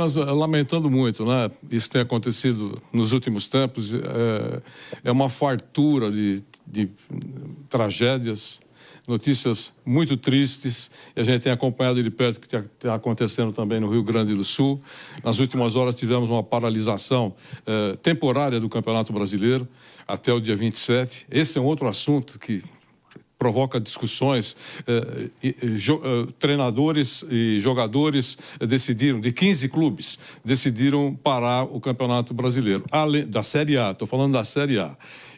apenas lamentando muito, né? Isso tem acontecido nos últimos tempos. É uma fartura de tragédias, notícias muito tristes. E a gente tem acompanhado de perto o que está acontecendo também no Rio Grande do Sul. Nas últimas horas tivemos uma paralisação temporária do Campeonato Brasileiro até o dia 27. Esse é um outro assunto que provoca discussões. Treinadores e jogadores decidiram, de 15 clubes, decidiram parar o Campeonato Brasileiro, além da Série A, estou falando da Série A,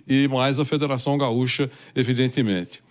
e mais a Federação Gaúcha, evidentemente.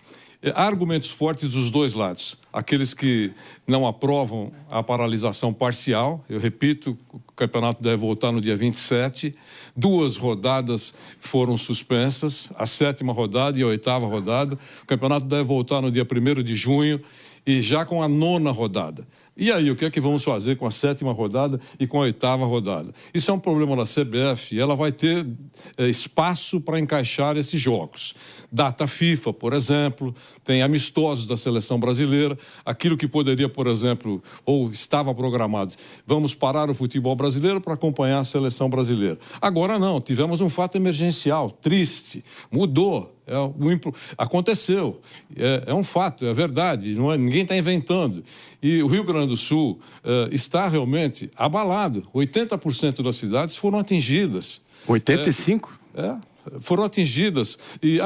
Há argumentos fortes dos dois lados. Aqueles que não aprovam a paralisação parcial, eu repito, o campeonato deve voltar no dia 27. 2 rodadas foram suspensas, a 7ª rodada e a 8ª rodada. O campeonato deve voltar no dia 1º de junho e já com a 9ª rodada. E aí, o que é que vamos fazer com a 7ª rodada e com a 8ª rodada? Isso é um problema da CBF e ela vai ter espaço para encaixar esses jogos. Data FIFA, por exemplo, tem amistosos da seleção brasileira, aquilo que poderia, por exemplo, ou estava programado, vamos parar o futebol brasileiro para acompanhar a seleção brasileira. Agora não, tivemos um fato emergencial, triste, mudou. Aconteceu, é um fato, é verdade, ninguém está inventando. E o Rio Grande do Sul está realmente abalado. 80% das cidades foram atingidas. 85%? Foram atingidas.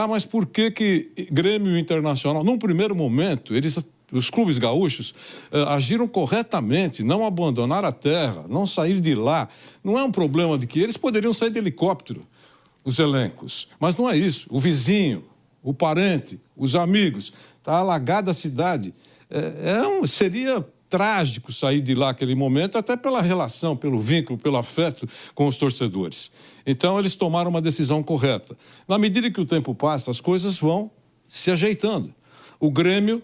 Mas por que Grêmio Internacional, num primeiro momento, os clubes gaúchos agiram corretamente, não abandonaram a terra, não saíram de lá. Não é um problema de que eles poderiam sair de helicóptero, os elencos. Mas não é isso. O vizinho, o parente, os amigos, está alagada a cidade. Seria trágico sair de lá naquele momento, até pela relação, pelo vínculo, pelo afeto com os torcedores. Então, eles tomaram uma decisão correta. Na medida que o tempo passa, as coisas vão se ajeitando. O Grêmio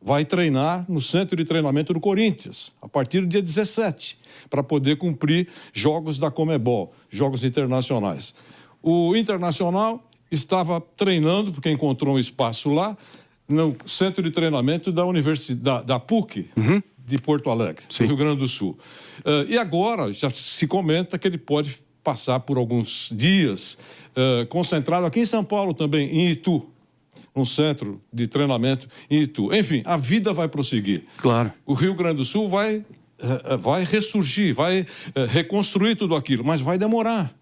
vai treinar no centro de treinamento do Corinthians, a partir do dia 17, para poder cumprir jogos da Conmebol, jogos internacionais. O Internacional estava treinando, porque encontrou um espaço lá, no centro de treinamento da PUC, de Porto Alegre, no Rio Grande do Sul. E agora já se comenta que ele pode passar por alguns dias concentrado aqui em São Paulo também, em Itu, um centro de treinamento em Itu. Enfim, a vida vai prosseguir. Claro. O Rio Grande do Sul vai ressurgir, vai reconstruir tudo aquilo, mas vai demorar.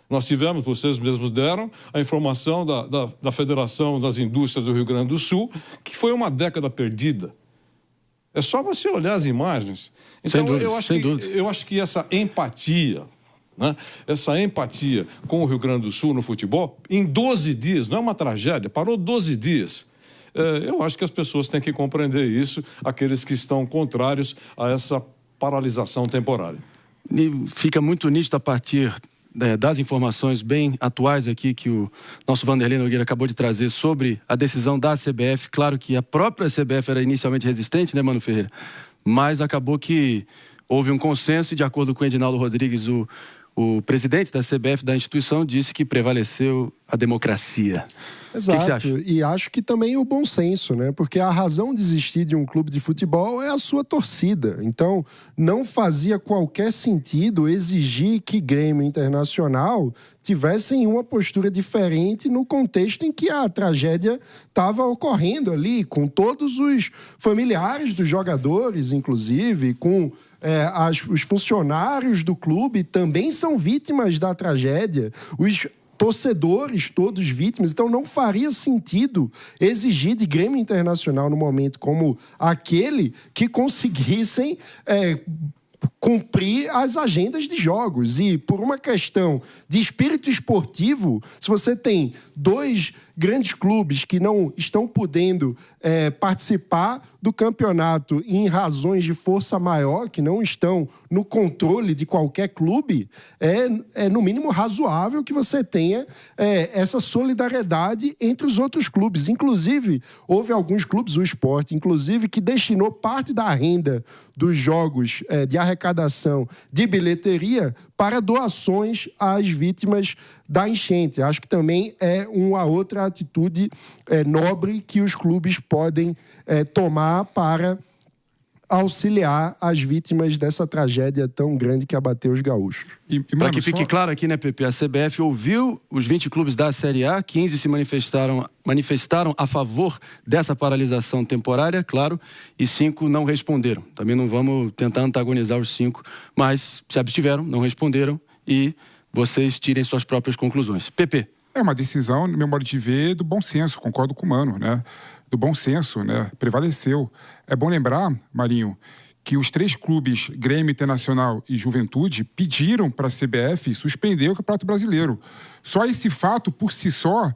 Nós tivemos, vocês mesmos deram, a informação da Federação das Indústrias do Rio Grande do Sul, que foi uma década perdida. É só você olhar as imagens. Então, eu acho que essa empatia, né? Essa empatia com o Rio Grande do Sul no futebol, em 12 dias, não é uma tragédia, parou 12 dias. Eu acho que as pessoas têm que compreender isso, aqueles que estão contrários a essa paralisação temporária. E fica muito nítido a partir das informações bem atuais aqui que o nosso Vanderlei Nogueira acabou de trazer sobre a decisão da CBF. Claro que a própria CBF era inicialmente resistente, né, Mano Ferreira? Mas acabou que houve um consenso e, de acordo com o Edinaldo Rodrigues, o presidente da CBF, da instituição, disse que prevaleceu a democracia. Exato, o que você acha? E acho que também o bom senso, né? Porque a razão de existir de um clube de futebol é a sua torcida. Então, não fazia qualquer sentido exigir que Grêmio Internacional tivessem uma postura diferente no contexto em que a tragédia estava ocorrendo ali, com todos os familiares dos jogadores, inclusive, com os funcionários do clube também são vítimas da tragédia, os torcedores todos vítimas. Então não faria sentido exigir de Grêmio Internacional no momento como aquele que conseguissem cumprir as agendas de jogos. E por uma questão de espírito esportivo, se você tem 2 grandes clubes que não estão podendo participar do campeonato em razões de força maior, que não estão no controle de qualquer clube, é no mínimo razoável que você tenha essa solidariedade entre os outros clubes. Inclusive, houve alguns clubes, o Sport, inclusive, que destinou parte da renda dos jogos de arrecadação de bilheteria para doações às vítimas da enchente. Acho que também é uma outra atitude nobre que os clubes podem tomar para auxiliar as vítimas dessa tragédia tão grande que abateu os gaúchos. Para que fique claro aqui, né, Pepe, a CBF ouviu os 20 clubes da Série A, 15 se manifestaram a favor dessa paralisação temporária, claro, e 5 não responderam. Também não vamos tentar antagonizar os 5, mas se abstiveram, não responderam, e vocês tirem suas próprias conclusões. Pepe. É uma decisão, no meu modo de ver, do bom senso, concordo com o Mano, né? Do bom senso, né? Prevaleceu. É bom lembrar, Marinho, que os 3 clubes, Grêmio, Internacional e Juventude, pediram para a CBF suspender o Campeonato Brasileiro. Só esse fato, por si só,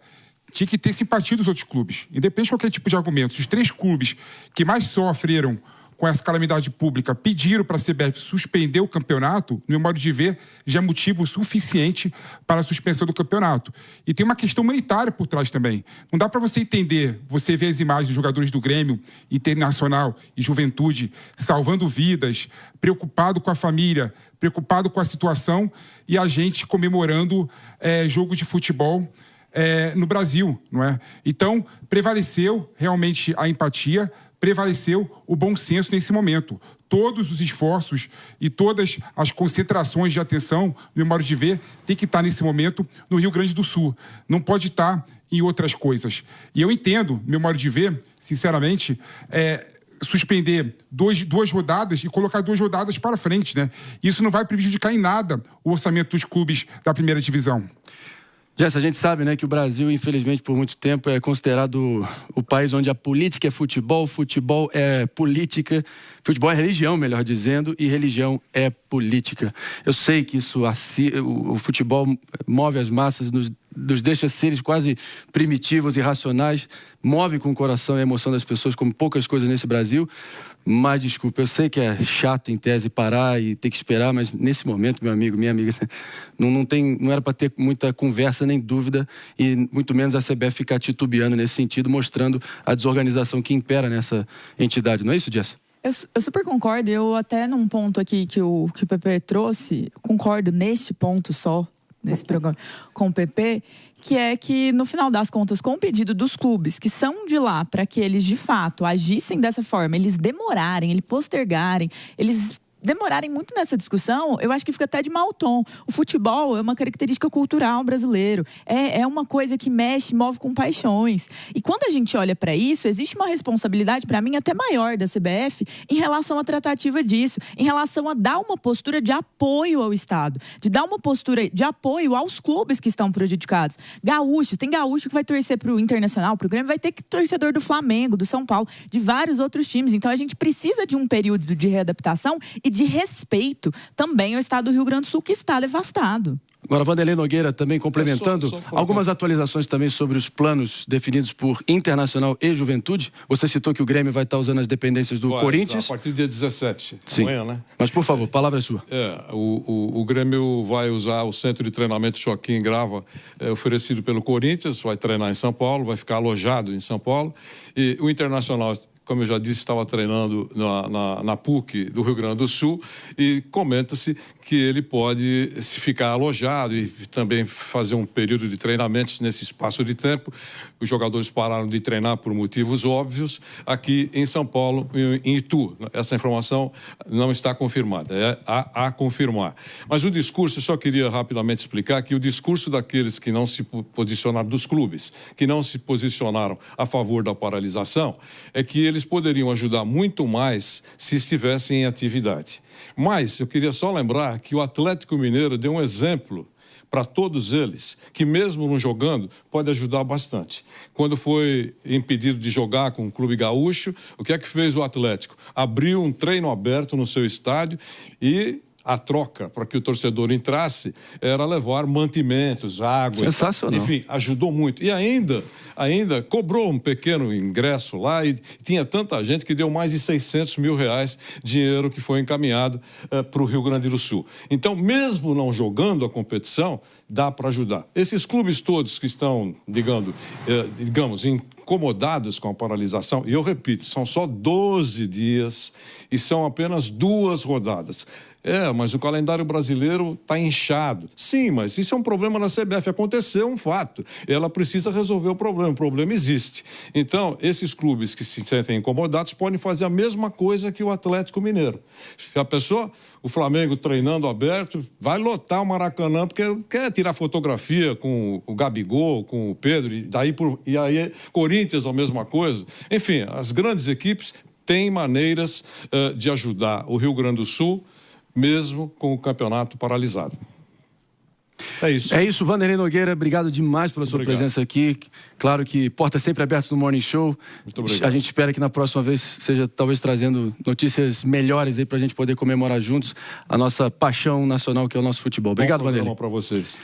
tinha que ter simpatia dos outros clubes. Independente de qualquer tipo de argumento. Se os 3 clubes que mais sofreram com essa calamidade pública pediram para a CBF suspender o campeonato, no meu modo de ver, já é motivo suficiente para a suspensão do campeonato. E tem uma questão humanitária por trás também. Não dá para você entender, você vê as imagens dos jogadores do Grêmio, Internacional e Juventude salvando vidas, preocupado com a família, preocupado com a situação, e a gente comemorando jogos de futebol no Brasil, não é? Então, prevaleceu realmente a empatia, prevaleceu o bom senso nesse momento. Todos os esforços e todas as concentrações de atenção, no meu modo de ver, tem que estar nesse momento no Rio Grande do Sul. Não pode estar em outras coisas. E eu entendo, no meu modo de ver, sinceramente, suspender duas rodadas e colocar 2 rodadas para frente, né? Isso não vai prejudicar em nada o orçamento dos clubes da primeira divisão. Jess, a gente sabe, né, que o Brasil, infelizmente, por muito tempo é considerado o país onde a política é futebol, futebol é política, futebol é religião, melhor dizendo, e religião é política. Eu sei que isso, o futebol move as massas, nos deixa seres quase primitivos e racionais, move com o coração e a emoção das pessoas como poucas coisas nesse Brasil. Mas, desculpa, eu sei que é chato em tese parar e ter que esperar, mas nesse momento, meu amigo, minha amiga, não era para ter muita conversa nem dúvida, e muito menos a CBF ficar titubeando nesse sentido, mostrando a desorganização que impera nessa entidade. Não é isso, Jess? Eu super concordo. Eu até num ponto aqui que o Pepe trouxe, concordo neste ponto só, nesse programa, com o Pepe, que é que, no final das contas, com o pedido dos clubes que são de lá para que eles, de fato, agissem dessa forma, eles demorarem, eles postergarem, eles demorarem muito nessa discussão, eu acho que fica até de mau tom. O futebol é uma característica cultural brasileiro. É uma coisa que mexe, move com paixões. E quando a gente olha para isso, existe uma responsabilidade, para mim, até maior da CBF em relação à tratativa disso, em relação a dar uma postura de apoio ao Estado, de dar uma postura de apoio aos clubes que estão prejudicados. Gaúcho, tem gaúcho que vai torcer para o Internacional, para o Grêmio, vai ter que torcedor do Flamengo, do São Paulo, de vários outros times. Então, a gente precisa de um período de readaptação e de respeito também ao estado do Rio Grande do Sul, que está devastado. Agora, Vanderlei Nogueira também complementando, algumas atualizações também sobre os planos definidos por Internacional e Juventude. Você citou que o Grêmio vai estar usando as dependências do Corinthians. A partir do dia 17, sim. Amanhã, né? Mas, por favor, palavra é sua. O Grêmio vai usar o centro de treinamento Joaquim Grava, oferecido pelo Corinthians, vai treinar em São Paulo, vai ficar alojado em São Paulo. E o Internacional, como eu já disse, estava treinando na PUC do Rio Grande do Sul, e comenta-se que ele pode se ficar alojado e também fazer um período de treinamentos nesse espaço de tempo. Os jogadores pararam de treinar por motivos óbvios aqui em São Paulo, em Itu. Essa informação não está confirmada, é a confirmar. Mas o discurso, eu só queria rapidamente explicar que o discurso daqueles que não se posicionaram, dos clubes, que não se posicionaram a favor da paralisação, é que eles poderiam ajudar muito mais se estivessem em atividade. Mas eu queria só lembrar que o Atlético Mineiro deu um exemplo para todos eles, que mesmo não jogando, pode ajudar bastante. Quando foi impedido de jogar com o Clube Gaúcho, o que é que fez o Atlético? Abriu um treino aberto no seu estádio e a troca para que o torcedor entrasse era levar mantimentos, água. Sensacional. Enfim, ajudou muito. E ainda cobrou um pequeno ingresso lá e tinha tanta gente que deu mais de R$600 mil, dinheiro que foi encaminhado para o Rio Grande do Sul. Então, mesmo não jogando a competição, dá para ajudar. Esses clubes todos que estão, digamos, em incomodados com a paralisação, e eu repito, são só 12 dias e são apenas 2 rodadas. Mas o calendário brasileiro está inchado. Sim, mas isso é um problema na CBF. Aconteceu um fato. Ela precisa resolver o problema existe. Então, esses clubes que se sentem incomodados podem fazer a mesma coisa que o Atlético Mineiro. A pessoa, o Flamengo treinando aberto, vai lotar o Maracanã porque quer tirar fotografia com o Gabigol, com o Pedro, e aí Corinthians a mesma coisa. Enfim, as grandes equipes têm maneiras de ajudar o Rio Grande do Sul, mesmo com o campeonato paralisado. É isso. É isso, Vanderlei Nogueira, obrigado demais pela sua presença aqui. Claro que portas sempre abertas no Morning Show. Muito obrigado. A gente espera que na próxima vez seja talvez trazendo notícias melhores aí pra gente poder comemorar juntos a nossa paixão nacional, que é o nosso futebol. Obrigado, Vanderlei. Bom programa para vocês.